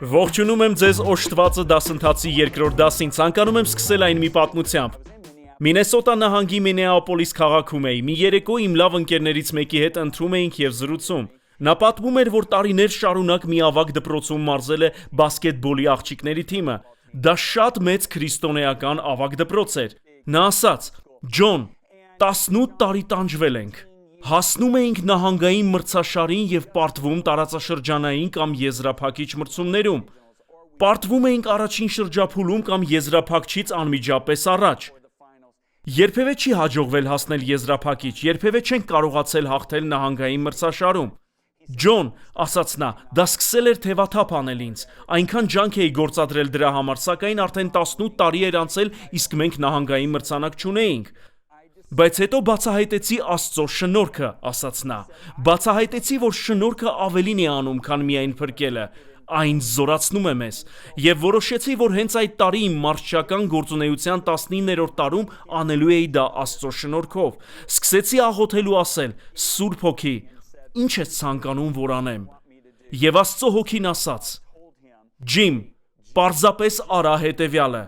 Ողջունում եմ ձեզ օժտվածը դասընթացի երկրորդ դասին, ցանկանում եմ սկսել այն մի պատմությամբ։ Մինեսոտա նահանգի Մինեապոլիս քաղաքում էի, մի երեկո իմ լավ ընկերներից մեկի հետ ընթրում էինք և զրուցում։ Նա պատմում էր, որ տարիներ շարունակ մի ավագ դպրոցում մարզել է բասկետբոլի աղջիկների թիմը։ Դա շատ մեծ քրիստոնեական ավագ դպրոց էր։ Նա ասաց. «Ջոն, 18 տարի տանջվել ենք։ Հասնում էինք նահանգային մրցաշարին և պարտվում տարածաշրջանային կամ եզրափակիչ մրցումներում։ Պարտվում էինք առաջին շրջափուլում կամ եզրափակչից անմիջապես առաջ։ Երբևէ չի հաջողվել հասնել եզրափակիչ, երբևէ չենք կարողացել հաղթել նահանգային մրցաշարում։ Ջոն, ասաց նա, դա սկսել էր թևաթափ անել ինձ, այնքան ջանք էի գործադրել դրա համար, սակայն արդեն 18 տարի էր անցել, իսկ մենք նահանգային մրցանակ չունեինք։ Բայց հետո բացահայտեցի Աստծո շնորհքը, ասաց նա։ Բացահայտեցի, որ շնորհքը ավելին է անում, քան միայն փրկելը։ Այն զորացնում է մեզ։ Եվ որոշեցի, որ հենց այդ տարի իմ մարզչական գործունեության 19-րդ տարում անելու էի դա Աստծո շնորհքով։ Սկսեցի աղոթել ու ասել. «Սուրբ Հոգի, ինչ ես ցանկանում, որ անեմ»։ Եվ Աստծո Հոգին ասաց. «Ջիմ, պարզապես արա հետևյալը.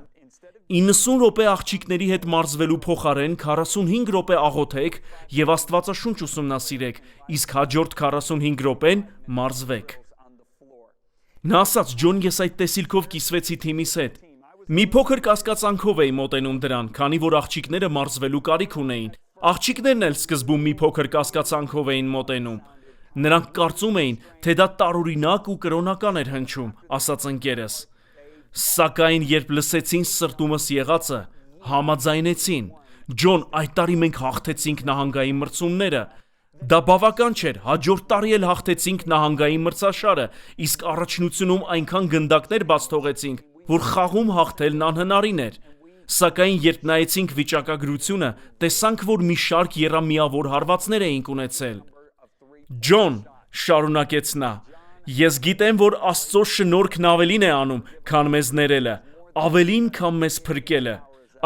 90 րոպե աղջիկների հետ մարզվելու փոխարեն 45 րոպե աղոթեք և Աստվածաշունչ ուսումնասիրեք, իսկ հաջորդ 45 րոպեն մարզվեք»։ Նա ասաց. «Ջոն, ես այդ տեսիլքով կիսվեցի թիմիս հետ։ Մի փոքր կասկածանքով էի մոտենում դրան, քանի որ աղջիկները մարզվելու կարիք ունեին։ Աղջիկներն էլ սկզբում մի փոքր կասկածանքով էին մոտենում։ Նրանք կարծում էին, թե դա տարօրինակ ու կրոնական էր հնչում», ասաց ընկերս։ Սակայն երբ լսեցին սրտումս եղածը, համաձայնեցին։ Ջոն, այդ տարի մենք հաղթեցինք նահանգային մրցումները։ Դա բավական չէր, հաջորդ տարի էլ հաղթեցինք նահանգային մրցաշարը, իսկ առաջնությունում այնքան գնդակներ բաց թողեցինք, որ խաղում հաղթելն անհնարին էր։ Սակայն երբ նայեցինք վիճակագրությունը, տեսանք, որ մի շարք եռամիավոր հարվածներ էինք ունեցել։ Ջոն, շարունակեց նա, ես գիտեմ, որ Աստծո շնորհքն ավելին է անում, քան մեզ ներելը, ավելին, քան մեզ փրկելը։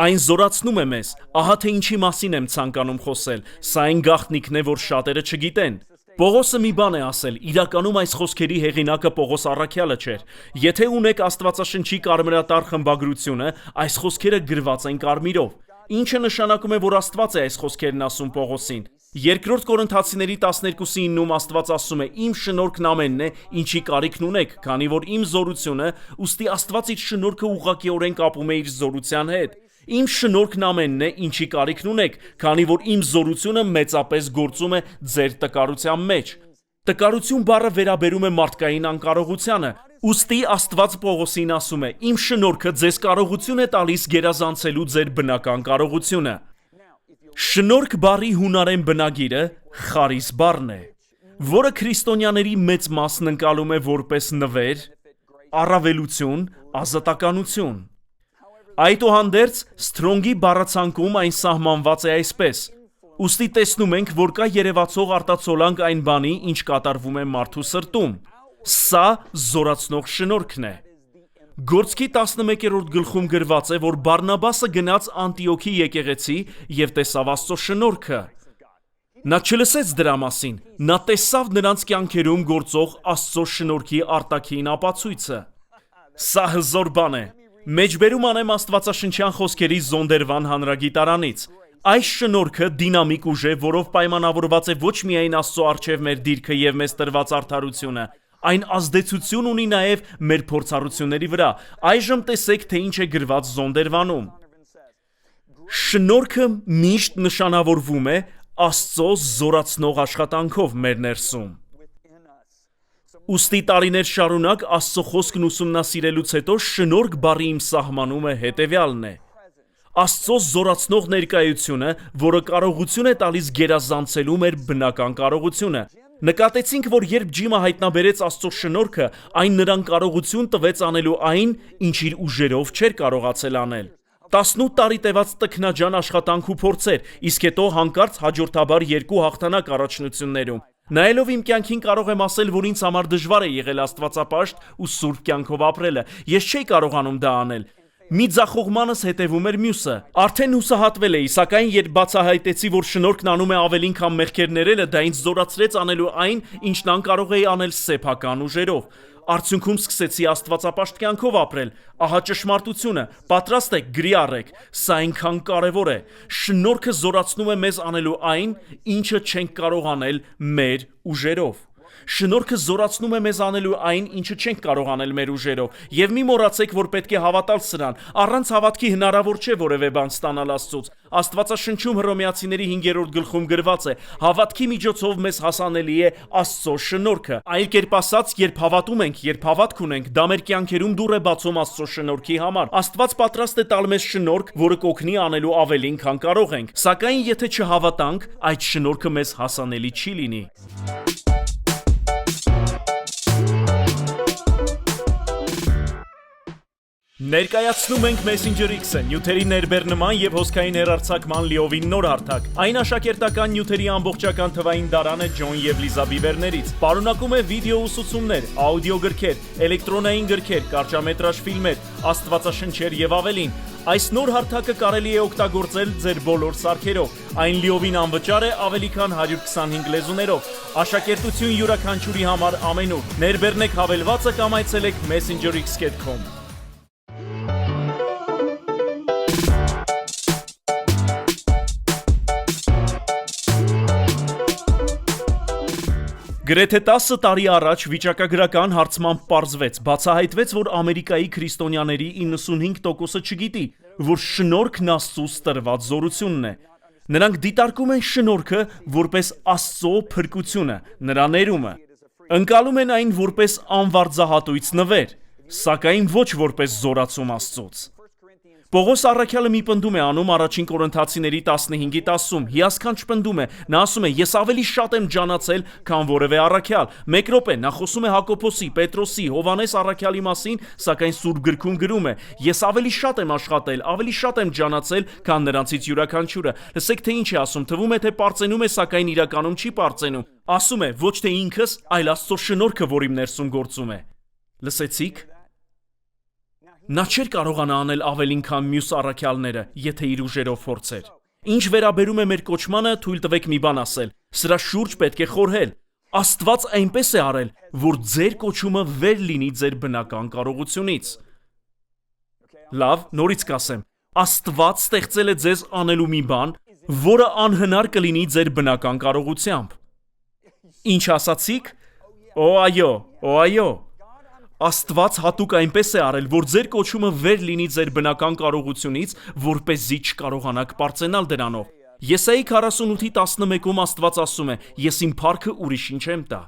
Այն զորացնում է մեզ, ահա թե ինչի մասին եմ ցանկանում խոսել, սա այն գաղտնիքն է, որ շատերը չգիտեն։ Պողոսը մի բան է ասել, իրականում այս խոսքերի հեղինակը Պողոս առաքյալը չէր։ Եթե ունեք Աստվածաշնչի կարմրատար խմբագրությունը, այս խոսքերը գրված են կարմիրով։ Ինչը նշանակում է, որ Աստված է այս խոսքերն ասում Պողոսին։ Երկրորդ Կորինթացիների 12:9-ում Աստված ասում է. «Իմ շնորհքն ամենն է, ինչի կարիքն ունեք, քանի որ իմ զորությունը, ուստի Աստված իր շնորհքը ուղղակիորեն կապում է իր զորության հետ։ Իմ շնորհքն ամենն է, ինչի կարիքն ունեք, քանի որ իմ զորությունը մեծապես գործում է ձեր տկարության մեջ»։ Տկարություն բառը վերաբերում է մարդկային անկարողությանը։ Ուստի Աստված Պողոսին ասում է. «Իմ շնորհքը ձեզ կարողություն է տալիս գերազանցելու ձեր բնական կարողությունը»։ Շնորհք բառի հունարեն բնագիրը խարիս բառն է, որը քրիստոնյաների մեծ մասն ընկալում է որպես նվեր, առավելություն, ազատականություն։ Այդուհանդերձ, Սթրոնգի բառացանկում այն սահմանված է այսպես. ուստի տեսնում ենք, որ կա երևացող արտացոլանք այն բանի, ինչ կատարվում է մարդու սրտում։ Սա զորացնող շնորհքն է։ Գործքի 11-րդ գլխում գրված է, որ Բարնաբասը գնաց Անտիոքի եկեղեցի և տեսավ Աստծո շնորհքը։ Նա չլսեց դրա մասին, նա տեսավ նրանց կյանքերում գործող Աստծո շնորհքի արտաքին ապացույցը։ Սա հզոր բան է։ Մեջբերում անեմ աստվածաշնչյան խոսքերի Զոնդերվան հանրագիտարանից։ Այս շնորհքը դինամիկ ուժ է, որով պայմանավորված է ոչ միայն Աստծո առջև մեր դիրքը և մեզ տրված արդարությունը, այն ազդեցություն ունի նաև մեր փորձառությունների վրա։ Այժմ տեսեք, թե ինչ է գրված Զոնդերվանում։ Շնորհքը միշտ նշանավորվում է Աստծո զորացնող աշխատանքով մեր ներսում։ Ուստի տարիներ շարունակ Աստծո խոսքն ուսումնասիրելուց հետո շնորհք բառի իմ սահմանումը հետևյալն է. Աստծո զորացնող ներկայությունը, որը կարողություն է տալիս գերազանցելու մեր բնական կարողությունը։ Նկատեցինք, որ երբ Ջիմը հայտնաբերեց Աստծո շնորհքը, այն նրան կարողություն տվեց անելու այն, ինչ իր ուժերով չէր կարողացել անել։ 18 տարի տևած տքնաջան աշխատանք ու փորձեր, իսկ հետո հանկարծ հաջորդաբար 2 հաղթանակ առաջնություններում։ Նայելով իմ կյանքին կարող եմ ասել, որ ինձ համար դժվար է եղել աստվածապաշտ ու սուրբ կյանքով ապրելը։ Ես չէի կարողանում դա անել։ Մի ձախողմանս հետևում էր մյուսը։ Արդեն հուսահատվել էի, սակայն երբ բացահայտեցի, որ շնորհքն անում է ավելին, քան մեղքեր ներելը, դա ինձ զորացրեց անելու այն, ինչն անկարող էի անել սեփական ուժերով։ Արդյունքում սկսեցի աստվածապաշտ կյանքով ապրել։ Ահա ճշմարտությունը։ Պատրաստ եք, գրի առեք։ Սա այնքան կարևոր է։ Շնորհքը զորացնում է մեզ անելու այն, ինչը չենք կարող անել մեր ուժերով։ Շնորհքը զորացնում է մեզ անելու այն, ինչը չենք կարող անել մեր ուժերով։ Եվ մի մոռացեք, որ պետք է հավատալ սրան։ Առանց հավատքի հնարավոր չէ որևէ բան ստանալ Աստծուց։ Աստվածաշնչում Հռոմեացիների 5-րդ գլխում գրված է. հավատքի միջոցով մեզ հասանելի է Աստծո շնորհքը։ Այլ կերպ ասած, երբ հավատում ենք, երբ հավատք ունենք, դա մեր կյանքերում դուռ է բացում Աստծո շնորհքի համար։ Աստված պատրաստ է տալ մեզ շնորհք, որը կօգնի անելու ավելին, քան կարող ենք։ Սակայն եթե չհավատանք, այդ շնորհքը մեզ հասանելի չի լինի։ Ներկայացնում ենք Messenger X-ը, նյութերի ներբեռնման եւ հոսքային հեռարձակման լիովին նոր հարթակ։ Այն աշակերտական նյութերի ամբողջական թվային դարան է Ջոն եւ Լիզա Բիվերներից։ Պարունակում է վիդեո ուսուցումներ, աուդիո գրքեր, էլեկտրոնային գրքեր, կարճամետրաժ ֆիլմեր, աստվածաշնչեր եւ ավելին։ Այս նոր հարթակը կարելի է օգտագործել ձեր բոլոր սարքերով։ Այն լիովին անվճար է ավելի քան 125 լեզուներով։ Աշակերտություն յուրաքանչյուրի համար ամենուր։ Ներբեռնեք հավելվածը կամ այցելեք messengerx.com։ Գրեթե 10 տարի առաջ վիճակագրական հարցմամբ պարզվեց, բացահայտվեց, որ Ամերիկայի քրիստոնյաների 95%-ը չգիտի, որ շնորհքն Աստծուց տրված զորությունն է։ Նրանք դիտարկում են շնորհքը որպես Աստծո փրկությունը, նրա ներումը։ Ընկալում են այն որպես անվարձահատույց նվեր, սակայն ոչ որպես զորացում Աստծուց։ Պողոս առաքյալը մի պնդում է անում առաջին Կորինթացիների 15:10-ում, հիասքանչ պնդում է, նա ասում է. ես ավելի շատ եմ ջանացել, քան որևէ առաքյալ։ Մեկ րոպե, նա խոսում է Հակոբոսի, Պետրոսի, Հովհաննես առաքյալի մասին, սակայն Սուրբ գրքում գրում է. ես ավելի շատ եմ աշխատել, ավելի շատ եմ ջանացել, քան նրանցից յուրաքանչյուրը։ Լսեք, թե ինչ է ասում, թվում է, թե պարծենում է, սակայն իրականում չի պարծենում։ Ասում է, ոչ թե ինքս, այլ Աստծո շնորհքը, որ իմ ներսում գործում է։ Լսեցիք։ Նա չէր կարողանա անել ավելին, քան մյուս առաքյալները, եթե իր ուժերով փորձեր։ Ինչ վերաբերում է մեր կոչմանը, թույլ տվեք մի բան ասել։ Սրա շուրջ պետք է խորհել։ Աստված այնպես է արել, որ ձեր կոչումը վեր լինի ձեր բնական կարողությունից։ Լավ, նորից կասեմ։ Աստված ստեղծել է ձեզ անելու մի բան, որը անհնար կլինի ձեր բնական կարողությամբ։ Ինչ ասացիք։ Օ այո։ Աստված հատուկ այնպես է արել, որ ձեր կոչումը վեր լինի ձեր բնական կարողությունից, որպեսզի չկարողանաք պարծենալ դրանով։ Եսայի 48:11-ում Աստված ասում է. ես իմ փառքը ուրիշին չեմ տա։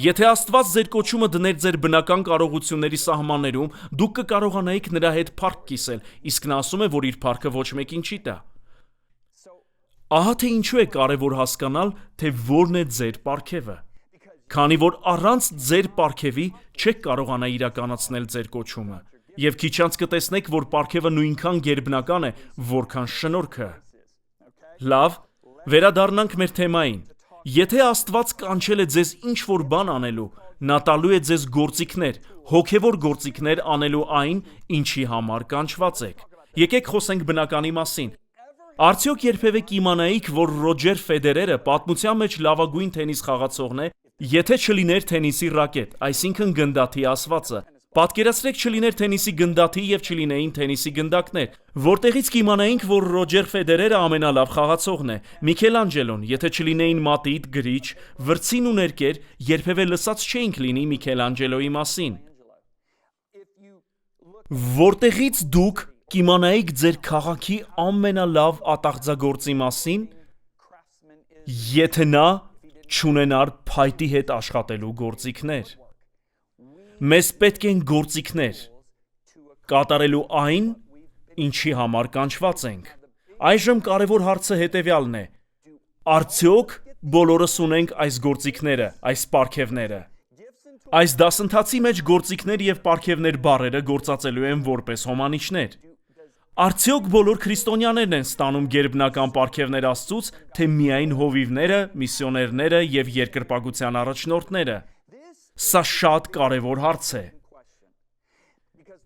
Եթե Աստված ձեր կոչումը դներ ձեր բնական կարողությունների սահմաններում, դուք կկարողանայիք նրա հետ փառք կիսել, իսկ նա ասում է, որ իր փառքը ոչ մեկին չի տա։ Ահա թե ինչու է կարևոր հասկանալ, թե որն է ձեր պարգևը։ Քանի որ առանց ձեր պարգևի չեք կարողանա իրականացնել ձեր կոչումը, եւ քիչ անց կտեսնեք, որ պարգևը նույնքան գերբնական է, որքան շնորհքը։ Լավ, վերադառնանք մեր թեմային։ Եթե Աստված կանչել է ձեզ ինչ-որ բան անելու, նա տալու է ձեզ գործիքներ, հոգևոր գործիքներ անելու այն, ինչի համար կանչված եք։ Եկեք խոսենք բնականի մասին։ Արդյոք երբևէ կիմանայիք, որ Ռոջեր Ֆեդերերը պատմության մեջ լավագույն թենիս խաղացողն է, եթե չլիներ թենիսի ռակետ, այսինքն գնդաթի ասվածը։ Պատկերացրեք չլիներ թենիսի գնդաթի եւ չլինեին թենիսի գնդակներ, որտեղից կիմանայինք, որ Ռոջեր Ֆեդերերը ամենալավ խաղացողն է։ Միքելանջելոն, եթե չլինեին մատիտ, գրիչ, վրձին ու ներկեր, երբևէ լսած չէինք լինի Միքելանջելոյի մասին։ Որտեղից դուք կիմանայիք ձեր քաղաքի ամենալավ ատաղձագործի մասին, եթե նա չունենար փայտի հետ աշխատելու գործիքներ։ Մեզ պետք են գործիքներ կատարելու այն, ինչի համար կանչված ենք։ Այժմ կարևոր հարցը հետևյալն է. արդյոք բոլորս ունենք այս գործիքները, այս պարգևները։ Այս դասընթացի մեջ գործիքներ եւ պարգևներ բառերը գործածելու են որպես հոմանիշներ։ Արդյոք բոլոր քրիստոնյաներն են ստանում գերբնական պարգևներ Աստծուց, թե միայն հովիվները, միսիոներները եւ երկրպագության առաջնորդները։ Սա շատ կարևոր հարց է։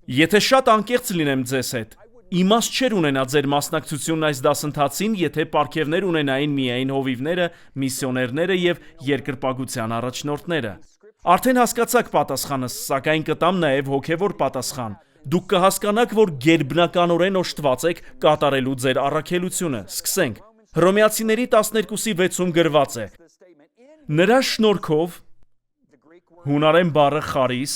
Եթե շատ անկեղծ լինեմ ձեզ հետ, իմաստ չէր ունենա ձեր մասնակցությունն այս դասընթացին, եթե պարգևներ ունենային միայն հովիվները, միսիոներները եւ երկրպագության առաջնորդները։ Արդեն հասկացաք պատասխանս, սակայն կտամ նաեւ հոգեվոր պատասխան։ Դուք կհասկանաք, որ գերբնականորեն օժտված եք կատարելու ձեր առաքելությունը։ Սկսենք։ Հռոմեացիների 12:6-ում գրված է. Նրա շնորհքով, հունարեն բառը խարիս,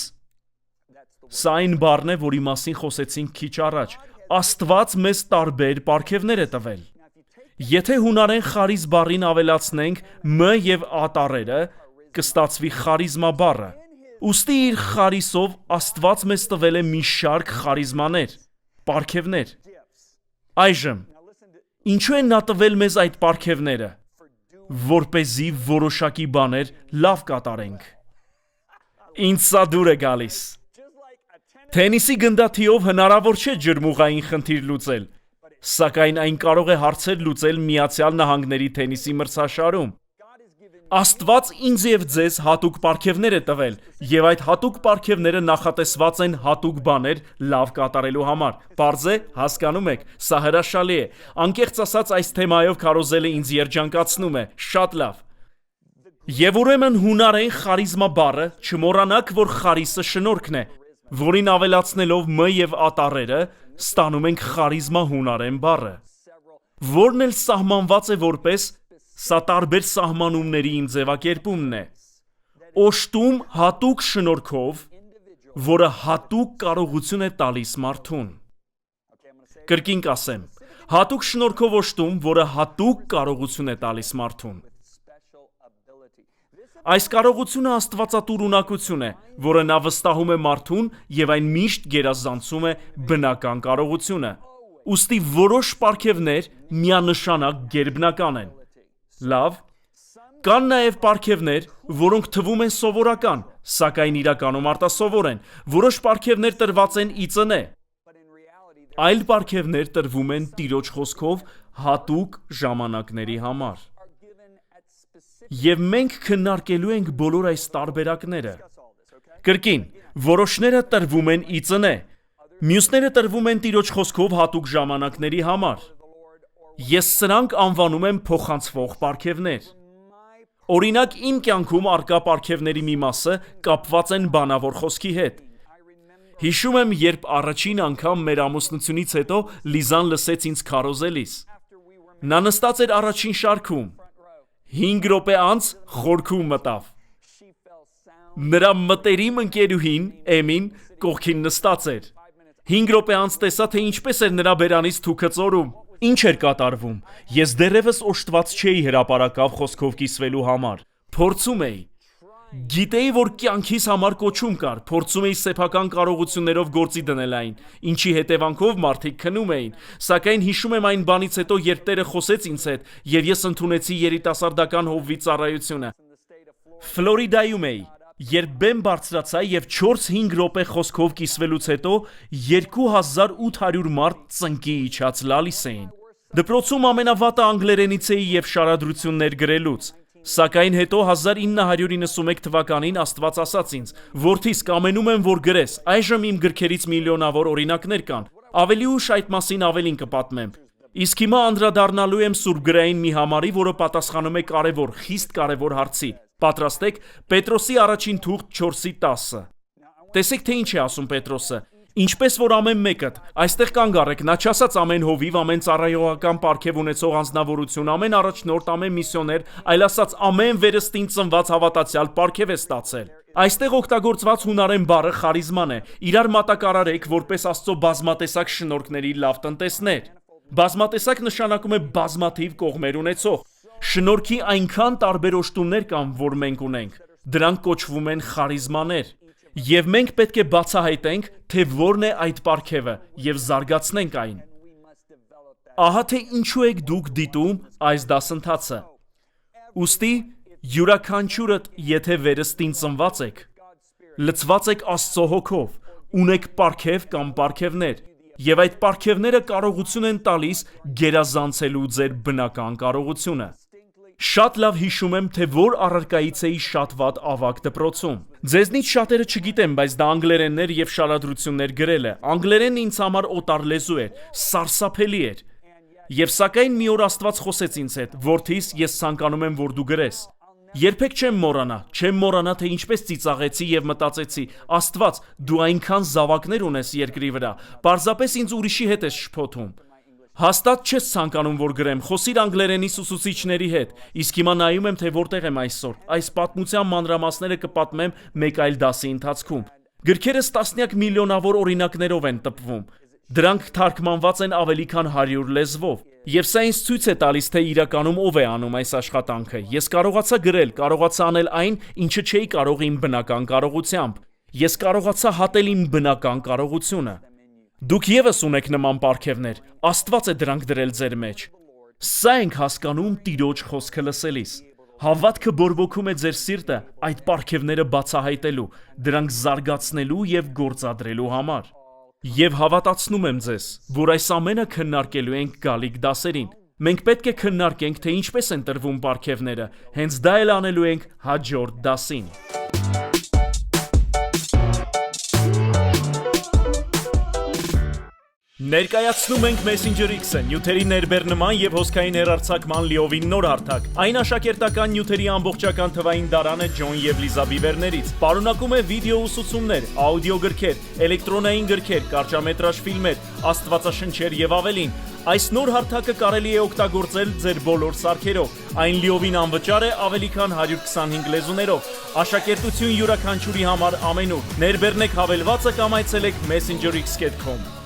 սա այն բառն է, որի մասին խոսեցինք քիչ առաջ, Աստված մեզ տարբեր պարգևներ է տվել։ Եթե հունարեն խարիզ բառին ավելացնենք մ եւ ա տառերը, կստացվի խարիզմա բառը։ Ուստի իր խարիսով Աստված մեզ տվել է մի շարք խարիզմաներ, պարգևներ։ Այժմ, ինչու են նա տվել մեզ այդ պարգևները, որպեսզի որոշակի բաներ լավ կատարենք։ Ինձ սա դուր է գալիս։ Թենիսի գնդաթիով հնարավոր չէ ջրմուղային խնդիր լուծել, սակայն այն կարող է հարցեր լուծել Միացյալ Նահանգների թենիսի մրցաշարում։ Աստված ինձ եւ ձեզ հատուկ պարգևներ է տվել, եւ այդ հատուկ պարգևները նախատեսված են հատուկ բաներ լավ կատարելու համար։ Պարզ է, հասկանում եք, սա հրաշալի է։ Անկեղծ ասած, այս թեմայով քարոզելը ինձ երջանկացնում է, շատ լավ։ Եվ ուրեմն հունարեն խարիզմա բառը, չմոռանաք, որ խարիսը շնորհքն է, որին ավելացնելով մ եւ ա տառերը, ստանում ենք խարիզմա հունարեն բառը, որն էլ սահմանված է որպես, սա տարբեր սահմանումների իմ ձևակերպումն է, օժտում հատուկ շնորհքով, որը հատուկ կարողություն է տալիս մարդուն։ Կրկին կասեմ, հատուկ շնորհքով օժտում, որը հատուկ կարողություն է տալիս մարդուն։ Այս կարողությունը աստվածատուր ունակություն է, որը նա վստահում է մարդուն եւ այն միշտ գերազանցում է բնական կարողությունը։ Ուստի որոշ պարգևներ միանշանակ գերբնական են։ Լավ, կան նաեւ պարգևներ, որոնք թվում են սովորական, սակայն իրականում արտասովոր են։ Որոշ պարգևներ տրված են ի ծնե։ Այլ պարգևներ տրվում են Տիրոջ խոսքով հատուկ ժամանակների համար։ Եվ մենք քննարկելու ենք բոլոր այս տարբերակները։ Կրկին, որոշները տրվում են ի ծնե, մյուսները տրվում են Տիրոջ խոսքով հատուկ ժամանակների համար։ Ես սրանք անվանում եմ փոխանցվող պարգևներ։ Օրինակ, իմ կյանքում առկա պարգևների մի մասը կապված են բանավոր խոսքի հետ։ Հիշում եմ, երբ առաջին անգամ մեր ամուսնությունից հետո Լիզան լսեց ինձ քարոզելիս։ Նա նստած էր առաջին շարքում։ 5 րոպե անց խորքում մտավ։ Նրա մտերիմ ընկերուհին, Էմին, կողքին նստած էր։ 5 րոպե անց տեսա, թե ինչպես էր նրա բերանից թուքը ծորում։ Ինչ էր կատարվում։ Ես դեռևս օժտված չէի հրապարակավ խոսքով կիսվելու համար։ Փորձում էի։ Գիտեի, որ կյանքիս համար կոչում կար, փորձում էի սեփական կարողություններով գործի դնել այն, ինչի հետևանքով մարդիկ քնում էին, սակայն հիշում եմ այն բանից հետո, երբ Տերը խոսեց ինձ հետ, եւ ես ընդունեցի երիտասարդական հովվի ծառայությունը։ Ֆլորիդայում էի, երբ բեմ բարձրացա եւ 4-5 րոպե խոսքով կիսվելուց հետո 2800 մարդ ծնկի իջած լալիս էին։ Դպրոցում ամենավատը անգլերենից էի եւ շարադրություններ գրելուց։ Սակայն հետո 1991 թվականին Աստված ասաց ինձ. «Որդիս, կամենում եմ, որ գրես, այժմ իմ գրքերից միլիոնավոր օրինակներ կան, ավելի ուշ այդ մասին ավելին կպատմեմ»։ Իսկ հիմա անդրադառնալու եմ սուրբգրային մի համարի, որը պատասխանում է կարևոր, խիստ կարևոր հարցի։ Պատրաստ եք Պետրոսի առաջին թուղթ 4:10։ Տեսեք, թե ինչ է ասում Պետրոսը։ Ինչպես որ ամեն մեկդ, այստեղ կանգ առեք, նա չասաց ամեն հովիվ, ամեն ծառայողական պարգև ունեցող անձնավորություն, ամեն առաջնորդ, ամեն միսիոներ, այլ ասաց ամեն վերստին ծնված հավատացյալ պարգև է ստացել։ Այստեղ օգտագործված հունարեն բառը խարիզման է, իրար մատակարարեք որպես Աստծո բազմատեսակ շնորհքների լավ տնտեսներ։ Բազմատեսակ նշանակում է բազմաթիվ կողմեր ունեցող։ Շնորհքի այնքան տարբեր օժտումներ կան, որ մենք ունենք։ Դրանք կոչվում են խարիզմաներ։ Եվ մենք պետք է բացահայտենք, թե որն է այդ պարգևը եւ զարգացնենք այն։ Ահա թե ինչու եք դուք դիտում այս դասընթացը։ Ուստի յուրաքանչյուրդ, եթե վերստին ծնված եք, լցված եք Աստծո հոգով, ունեք պարգև կամ պարգևներ, եւ այդ պարգևները կարողություն են տալիս գերազանցելու ձեր բնական կարողությունը։ Շատ լավ հիշում եմ, թե որ առարկայից էի շատ վատ ավագ դպրոցում։ Ձեզնից շատերը չգիտեմ, բայց դա անգլերեններ եւ շարադրություններ գրել է։ Անգլերենն ինձ համար օտար լեզու էր, սարսափելի էր։ Եվ սակայն մի օր Աստված խոսեց ինձ հետ. «Որդիս, ես ցանկանում եմ, որ դու գրես»։ Երբեք չեմ մոռանա, թե ինչպես ծիծաղեցի եւ մտածեցի. Աստված, դու այնքան զավակներ ունես երկրի վրա, պարզապես ինձ ուրիշի հետ ես շփոթում։ Հաստատ չես ցանկանում, որ գրեմ, խոսիր անգլերենի ուսուցիչների հետ, իսկ հիմա նայում եմ, թե որտեղ եմ այսօր։ Այս պատմության մանրամասները կպատմեմ մեկ այլ դասի ընթացքում։ Գրքերս տասնյակ միլիոնավոր օրինակներով են տպվում։ Դրանք թարգմանված են ավելի քան 100 լեզվով։ Եվ սա ինձ ցույց է տալիս, թե իրականում ով է անում այս աշխատանքը։ Ես կարողացա գրել, կարողացա անել այն, ինչը չէի կարող իմ բնական կարողությամբ։ Ես կարողացա հատել իմ բնական կարողությունը։ Դուք եւս ունեք նման պարգևներ, Աստված է դրանք դրել ձեր մեջ։ Սա ենք հասկանում Տիրոջ խոսքը լսելիս։ Հավատքը բորբոքում է ձեր սիրտը այդ պարգևները բացահայտելու, դրանք զարգացնելու եւ գործադրելու համար։ Եվ հավատացնում եմ ձեզ, որ այս ամենը քննարկելու ենք գալիք դասերին։ Մենք պետք է քննարկենք, թե ինչպես են տրվում պարգևները, հենց դա էլ անելու ենք հաջորդ դասին։ Ներկայացնում ենք Messenger X-ը, նյութերի ներբեռնման եւ հոսքային հեռարձակման լիովին նոր հարթակ։ Այն աշակերտական նյութերի ամբողջական թվային դարան է Ջոն եւ Լիզա Բիվերներից։ Պարունակում է վիդեո ուսուցումներ, աուդիո գրքեր, էլեկտրոնային գրքեր, կարճամետրաժ ֆիլմեր, աստվածաշնչեր եւ ավելին։ Այս նոր հարթակը կարելի է օգտագործել ձեր բոլոր սարքերով։ Այն լիովին անվճար է ավելի քան 125 լեզուներով։ Աշակերտություն յուրաքանչյուրի համար ամենուր։ Ներբեռնեք հավելվածը կամ այցելեք messengerx.com։